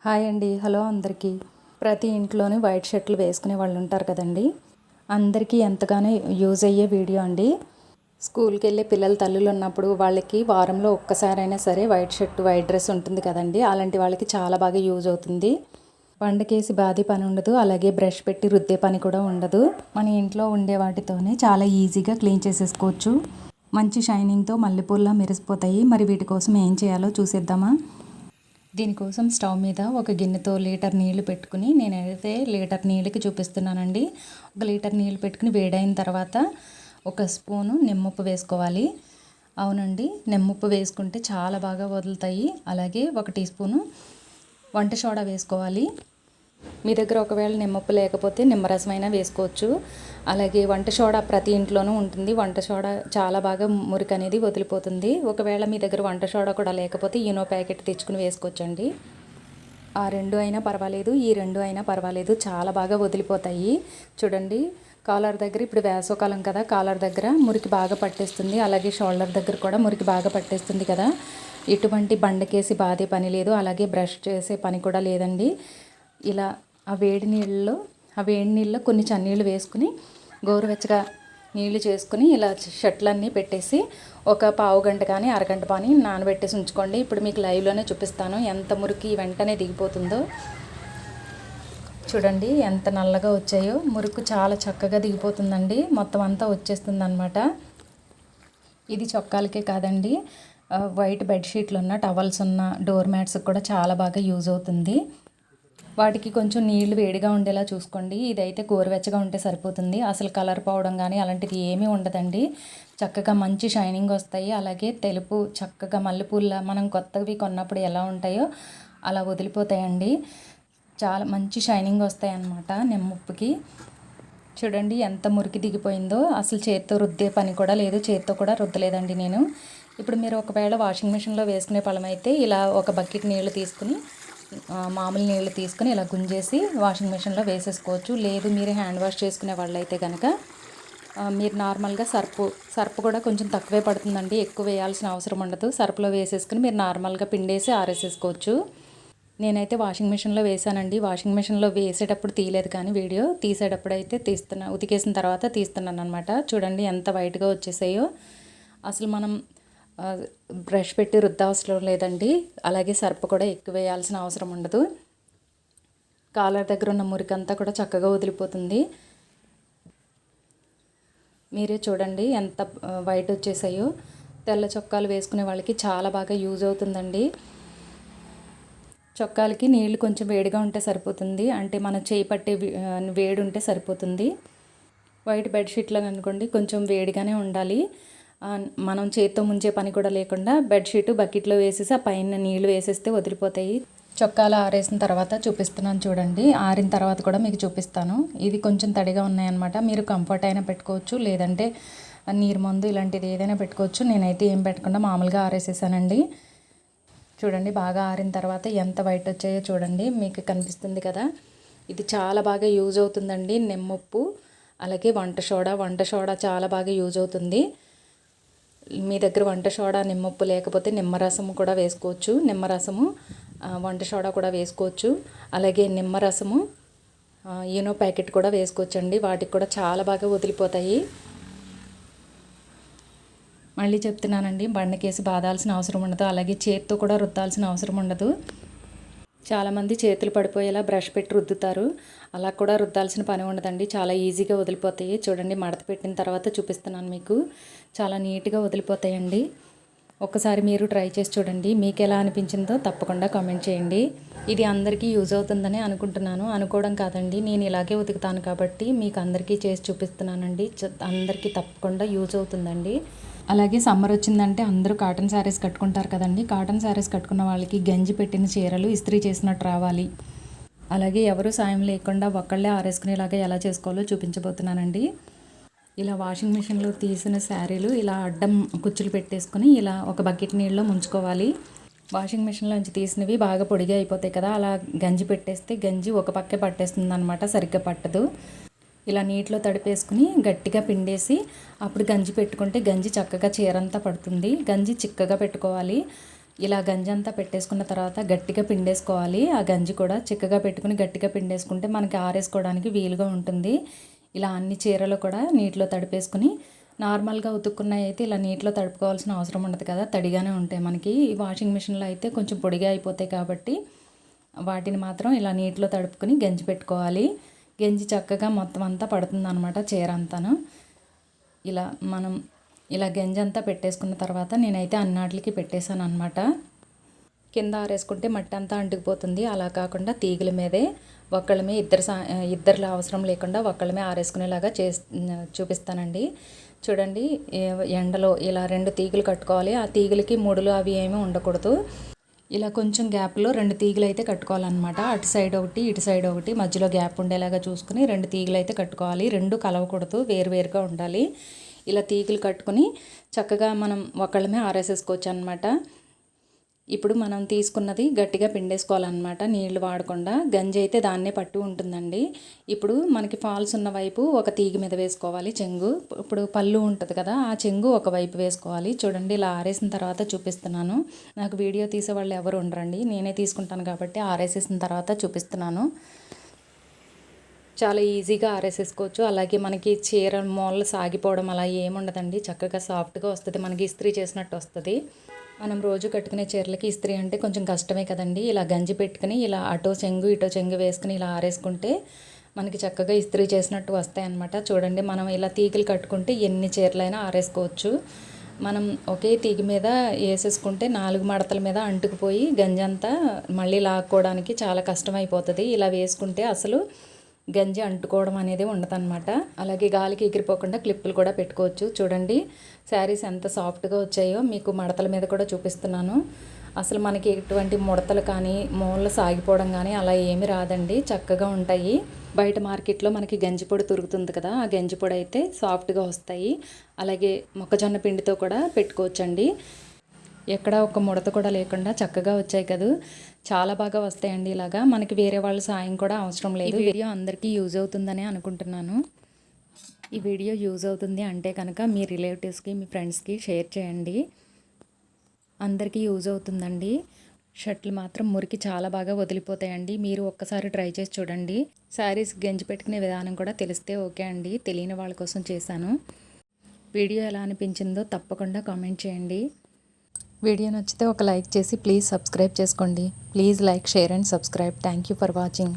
Hi అండి. Hello అందరికీ. ప్రతి ఇంట్లోనే వైట్ షర్ట్లు వేసుకునే వాళ్ళు ఉంటారు కదండి. అందరికీ ఎంతగానో యూజ్ అయ్యే వీడియో అండి. స్కూల్కి వెళ్ళే పిల్లల తల్లులు ఉన్నప్పుడు వాళ్ళకి వారంలో ఒక్కసారైనా సరే వైట్ షర్ట్ వైట్ డ్రెస్ ఉంటుంది కదండి. అలాంటి వాళ్ళకి చాలా బాగా యూజ్ అవుతుంది. బండకేసి బాది పని ఉండదు, అలాగే బ్రష్ పెట్టి రుద్దే పని కూడా ఉండదు. మన ఇంట్లో ఉండే వాటితోనే చాలా ఈజీగా క్లీన్ చేసేసుకోవచ్చు. మంచి షైనింగ్తో మల్లెపూల్లా మెరిసిపోతాయి. మరి వీటి కోసం ఏం చేయాలో చూసేద్దామా. దీనికోసం స్టవ్ మీద ఒక గిన్నెతో లీటర్ నీళ్లు పెట్టుకుని, నేనైతే లీటర్ నీళ్ళకి చూపిస్తున్నానండి. ఒక లీటర్ నీళ్ళు పెట్టుకుని వేడైన తర్వాత ఒక స్పూను నిమ్మప్పు వేసుకోవాలి. అవునండి, నిమ్మప్పు వేసుకుంటే చాలా బాగా వదులుతాయి. అలాగే ఒక టీ స్పూను వంట సోడా వేసుకోవాలి. మీ దగ్గర ఒకవేళ నిమ్మప్పు లేకపోతే నిమ్మరసం అయినా వేసుకోవచ్చు. అలాగే వంట సోడా ప్రతి ఇంట్లోనూ ఉంటుంది. వంట సోడా చాలా బాగా మురికి అనేది వదిలిపోతుంది. ఒకవేళ మీ దగ్గర వంట సోడా కూడా లేకపోతే ఈనో ప్యాకెట్ తెచ్చుకుని వేసుకోవచ్చండి. ఆ రెండు అయినా పర్వాలేదు, ఈ రెండు అయినా పర్వాలేదు, చాలా బాగా వదిలిపోతాయి. చూడండి, కాలర్ దగ్గర ఇప్పుడు వేసవకాలం కదా, కాలర్ దగ్గర మురికి బాగా పట్టేస్తుంది. అలాగే షోల్డర్ దగ్గర కూడా మురికి బాగా పట్టేస్తుంది కదా. ఎటువంటి బండకేసి బాధే పని లేదు, అలాగే బ్రష్ చేసే పని కూడా లేదండి. ఇలా ఆ వేడి నీళ్ళలో కొన్ని చన్నీళ్ళు వేసుకుని గోరువెచ్చగా నీళ్లు చేసుకుని ఇలా షర్ట్లన్నీ పెట్టేసి ఒక పావు గంట కానీ అరగంట కానీ నానబెట్టేసి ఉంచుకోండి. ఇప్పుడు మీకు లైవ్లోనే చూపిస్తాను ఎంత మురికి వెంటనే దిగిపోతుందో. చూడండి ఎంత నల్లగా వచ్చాయో, మురికి చాలా చక్కగా దిగిపోతుందండి. మొత్తం అంతా వచ్చేస్తుంది అనమాట. ఇది చొక్కాలకే కాదండి, వైట్ బెడ్షీట్లు ఉన్న, టవల్స్ ఉన్న, డోర్ మ్యాట్స్కి కూడా చాలా బాగా యూజ్ అవుతుంది. వాటికి కొంచెం నీళ్లు వేడిగా ఉండేలా చూసుకోండి. ఇదైతే గోరువెచ్చగా ఉంటే సరిపోతుంది. అసలు కలర్ పోవడం కానీ అలాంటిది ఏమీ ఉండదండి. చక్కగా మంచి షైనింగ్ వస్తాయి. అలాగే తెలుపు చక్కగా మల్లెపూల మనం కొత్తవి కొన్నప్పుడు ఎలా ఉంటాయో అలా వదిలిపోతాయండి. చాలా మంచి షైనింగ్ వస్తాయి అన్నమాట నిమ్మప్పుకి. చూడండి ఎంత మురికి దిగిపోయిందో. అసలు చేత్తో రుద్దే పని కూడా లేదు, చేత్తో కూడా రుద్దలేదండి నేను. ఇప్పుడు మీరు ఒకవేళ వాషింగ్ మిషన్లో వేసుకునే పళమైతే ఇలా ఒక బకెట్ నీళ్లు తీసుకుని, మామూలు నీళ్ళు తీసుకుని ఇలా గుంజేసి వాషింగ్ మిషన్లో వేసేసుకోవచ్చు. లేదు మీరు హ్యాండ్ వాష్ చేసుకునే వాళ్ళు అయితే కనుక మీరు నార్మల్గా సర్పు కూడా కొంచెం తక్కువే పడుతుందండి, ఎక్కువ వేయాల్సిన అవసరం ఉండదు. సర్పులో వేసేసుకుని మీరు నార్మల్గా పిండేసి ఆరేసేసుకోవచ్చు. నేనైతే వాషింగ్ మిషన్లో వేసానండి. వాషింగ్ మిషన్లో వేసేటప్పుడు తీయలేదు, కానీ వీడియో తీసేటప్పుడు అయితే ఉతికేసిన తర్వాత తీస్తున్నాను అనమాట. చూడండి ఎంత వైట్గా వచ్చేసాయో. అసలు మనం బ్రష్ పెట్టి రుద్దవసరం లేదండి. అలాగే సర్పు కూడా ఎక్కువ వేయాల్సిన అవసరం ఉండదు. కాలర్ దగ్గర ఉన్న మురికంతా కూడా చక్కగా వదిలిపోతుంది. మీరే చూడండి ఎంత వైట్ వచ్చేసాయో. తెల్ల చొక్కాలు వేసుకునే వాళ్ళకి చాలా బాగా యూజ్ అవుతుందండి. చొక్కాలకి నీళ్ళు కొంచెం వేడిగా ఉంటే సరిపోతుంది, అంటే మన చేయి పట్టే వేడి ఉంటే సరిపోతుంది. వైట్ బెడ్షీట్లు అనుకోండి కొంచెం వేడిగానే ఉండాలి. మనం చేత్తో ముంచే పని కూడా లేకుండా బెడ్షీట్ బకెట్లో వేసేసి ఆ పైన నీళ్ళు వేసేస్తే వదిలిపోతాయి. చొక్కాలు ఆరేసిన తర్వాత చూపిస్తున్నాను చూడండి. ఆరిన తర్వాత కూడా మీకు చూపిస్తాను. ఇది కొంచెం తడిగా ఉన్నాయన్నమాట. మీరు కంఫర్ట్ అయినా పెట్టుకోవచ్చు, లేదంటే నీరు మందు ఇలాంటిది ఏదైనా పెట్టుకోవచ్చు. నేనైతే ఏం పెట్టకుండా మామూలుగా ఆరేసేసానండి. చూడండి బాగా ఆరిన తర్వాత ఎంత వైట్ వచ్చాయో చూడండి, మీకు కనిపిస్తుంది కదా. ఇది చాలా బాగా యూజ్ అవుతుందండి నిమ్మప్పు. అలాగే వంట సోడా చాలా బాగా యూజ్ అవుతుంది. మీ దగ్గర వంట సోడా నిమ్మప్పు లేకపోతే నిమ్మరసము కూడా వేసుకోవచ్చు. నిమ్మరసము వంట సోడా కూడా వేసుకోవచ్చు. అలాగే నిమ్మరసము ఈనో ప్యాకెట్ కూడా వేసుకోవచ్చండి. వాటికి కూడా చాలా బాగా వదిలిపోతాయి. మళ్ళీ చెప్తున్నానండి, బండకేసి బాదాల్సిన అవసరం ఉండదు, అలాగే చేతితో కూడా రుద్దాల్సిన అవసరం ఉండదు. చాలామంది చేతులు పడిపోయేలా బ్రష్ పెట్టి రుద్దుతారు. అలా కూడా రుద్దాల్సిన పని ఉండదండి, చాలా ఈజీగా వదిలిపోతాయి. చూడండి మడత పెట్టిన తర్వాత చూపిస్తున్నాను మీకు. చాలా నీట్గా వదిలిపోతాయండి. ఒక్కసారి మీరు ట్రై చేసి చూడండి. మీకు ఎలా అనిపించిందో తప్పకుండా కామెంట్ చేయండి. ఇది అందరికీ యూజ్ అవుతుందని అనుకుంటున్నాను. అనుకోవడం కాదండి, నేను ఇలాగే ఉతుకుతాను కాబట్టి మీకు అందరికీ చేసి చూపిస్తున్నానండి. అందరికీ తప్పకుండా యూజ్ అవుతుందండి. అలాగే సమ్మర్ వచ్చిందంటే అందరూ కాటన్ శారీస్ కట్టుకుంటారు కదండి. కాటన్ శారీస్ కట్టుకున్న వాళ్ళకి గంజి పెట్టిన చీరలు ఇస్త్రీ చేసినట్టు రావాలి. అలాగే ఎవరు సాయం లేకుండా ఒక్కళ్ళే ఆరేసుకునేలాగా ఎలా చేసుకోవాలో చూపించబోతున్నానండి. ఇలా వాషింగ్ మిషన్లో తీసిన శారీలు ఇలా అడ్డం కుచ్చులు పెట్టేసుకుని ఇలా ఒక బకెట్ నీళ్ళలో ముంచుకోవాలి. వాషింగ్ మిషన్లోంచి తీసినవి బాగా పొడిగా అయిపోతాయి కదా, అలా గంజి పెట్టేస్తే గంజి ఒక పక్కే పట్టేస్తుంది అనమాట, సరిగ్గా పట్టదు. ఇలా నీటిలో తడిపేసుకుని గట్టిగా పిండేసి అప్పుడు గంజి పెట్టుకుంటే గంజి చక్కగా చీరంతా పడుతుంది. గంజి చిక్కగా పెట్టుకోవాలి. ఇలా గంజి అంతా పెట్టేసుకున్న తర్వాత గట్టిగా పిండేసుకోవాలి. ఆ గంజి కూడా చిక్కగా పెట్టుకుని గట్టిగా పిండేసుకుంటే మనకి ఆరేసుకోవడానికి వీలుగా ఉంటుంది. ఇలా అన్ని చీరలు కూడా నీటిలో తడిపేసుకుని, నార్మల్గా ఉతుక్కున్నవి అయితే ఇలా నీటిలో తడుపుకోవాల్సిన అవసరం ఉండదు కదా, తడిగానే ఉంటాయి మనకి. ఈ వాషింగ్ మిషన్లో అయితే కొంచెం పొడిగా అయిపోతాయి కాబట్టి వాటిని మాత్రం ఇలా నీటిలో తడుపుకుని గంజి పెట్టుకోవాలి. గంజి చక్కగా మొత్తం అంతా పడుతుంది అనమాట చీర అంతాను. ఇలా గంజి అంతా పెట్టేసుకున్న తర్వాత నేనైతే అన్నాటికి పెట్టేశాను అనమాట. కింద ఆరేసుకుంటే మట్టి అంతా అంటుకుపోతుంది. అలా కాకుండా తీగల మీదే ఒక్కళ్ళమే ఇద్దరు అవసరం లేకుండా ఒక్కళ్ళమే ఆరేసుకునేలాగా చూపిస్తానండి. చూడండి, ఎండలో ఇలా 2 తీగలు కట్టుకోవాలి. ఆ తీగలకి ముడులు అవి ఏమీ ఉండకూడదు. ఇలా కొంచెం గ్యాప్లో 2 తీగలు అయితే కట్టుకోవాలన్నమాట. అటు సైడ్ ఒకటి, ఇటు సైడ్ ఒకటి, మధ్యలో గ్యాప్ ఉండేలాగా చూసుకుని 2 తీగలు అయితే కట్టుకోవాలి. 2 కలవకూడదు, వేరువేరుగా ఉండాలి. ఇలా తీగలు కట్టుకుని చక్కగా మనం ఒకళ్ళమే ఆరేసేసుకోవచ్చు అనమాట. ఇప్పుడు మనం తీసుకున్నది గట్టిగా పిండేసుకోవాలన్నమాట, నీళ్లు వాడకుండా. గంజి అయితే దాన్నే పట్టు ఉంటుందండి. ఇప్పుడు మనకి ఫాల్స్ ఉన్న వైపు ఒక తీగ మీద వేసుకోవాలి చెంగు. ఇప్పుడు పళ్ళు ఉంటుంది కదా, ఆ చెంగు ఒక వైపు వేసుకోవాలి. చూడండి, ఇలా ఆరేసిన తర్వాత చూపిస్తున్నాను. నాకు వీడియో తీసే వాళ్ళు ఎవరు ఉండరండి, నేనే తీసుకుంటాను కాబట్టి ఆరేసేసిన తర్వాత చూపిస్తున్నాను. చాలా ఈజీగా ఆరేసేసుకోవచ్చు. అలాగే మనకి చీర మూలలు సాగిపోవడం అలా ఏముండదండి, చక్కగా సాఫ్ట్గా వస్తుంది, మనకి ఇస్త్రీ చేసినట్టు వస్తుంది. మనం రోజు కట్టుకునే చీరలకి ఇస్త్రీ అంటే కొంచెం కష్టమే కదండి. ఇలా గంజి పెట్టుకుని ఇలా అటో చెంగు ఇటో చెంగు వేసుకుని ఇలా ఆరేసుకుంటే మనకి చక్కగా ఇస్త్రీ చేసినట్టు వస్తాయి అన్నమాట. చూడండి, మనం ఇలా తీగలు కట్టుకుంటే ఎన్ని చీరలైనా ఆరేసుకోవచ్చు. మనం ఒకే తీగ మీద వేసేసుకుంటే 4 మడతల మీద అంటుకుపోయి గంజి అంతా మళ్ళీ లాక్కోవడానికి చాలా కష్టమైపోతుంది. ఇలా వేసుకుంటే అసలు గంజి అంటుకోవడం అనేది ఉండదన్నమాట. అలాగే గాలికి ఎగిరిపోకుండా క్లిప్పులు కూడా పెట్టుకోవచ్చు. చూడండి, శారీస్ ఎంత సాఫ్ట్గా వచ్చాయో మీకు మడతల మీద కూడా చూపిస్తున్నాను. అసలు మనకి ఎటువంటి ముడతలు కానీ మూలలు సాగిపోవడం కానీ అలా ఏమీ రాదండి, చక్కగా ఉంటాయి. బయట మార్కెట్లో మనకి గంజి పొడి దొరుకుతుంది కదా, ఆ గంజి పొడి అయితే సాఫ్ట్గా వస్తాయి. అలాగే మొక్కజొన్న పిండితో కూడా పెట్టుకోవచ్చండి. ఎక్కడ ఒక ముడత కూడా లేకుండా చక్కగా వచ్చాయి కదా, చాలా బాగా వస్తాయండి. ఇలాగా మనకి వేరే వాళ్ళ సాయం కూడా అవసరం లేదు. ఈ వీడియో అందరికీ యూజ్ అవుతుందని అనుకుంటున్నాను. ఈ వీడియో యూజ్ అవుతుంది అంటే కనుక మీ రిలేటివ్స్కి, మీ ఫ్రెండ్స్కి షేర్ చేయండి. అందరికీ యూజ్ అవుతుందండి. షర్ట్లు మాత్రం మురికి చాలా బాగా వదిలిపోతాయండి. మీరు ఒక్కసారి ట్రై చేసి చూడండి. శారీస్ గంజి పెట్టుకునే విధానం కూడా తెలిస్తే ఓకే అండి, తెలియని వాళ్ళ కోసం చేశాను. వీడియో ఎలా అనిపించిందో తప్పకుండా కామెంట్ చేయండి. వీడియో నచ్చితే ఒక లైక్ చేసి ప్లీజ్ సబ్స్క్రైబ్ చేసుకోండి. Please like, share and subscribe. Thank you for watching.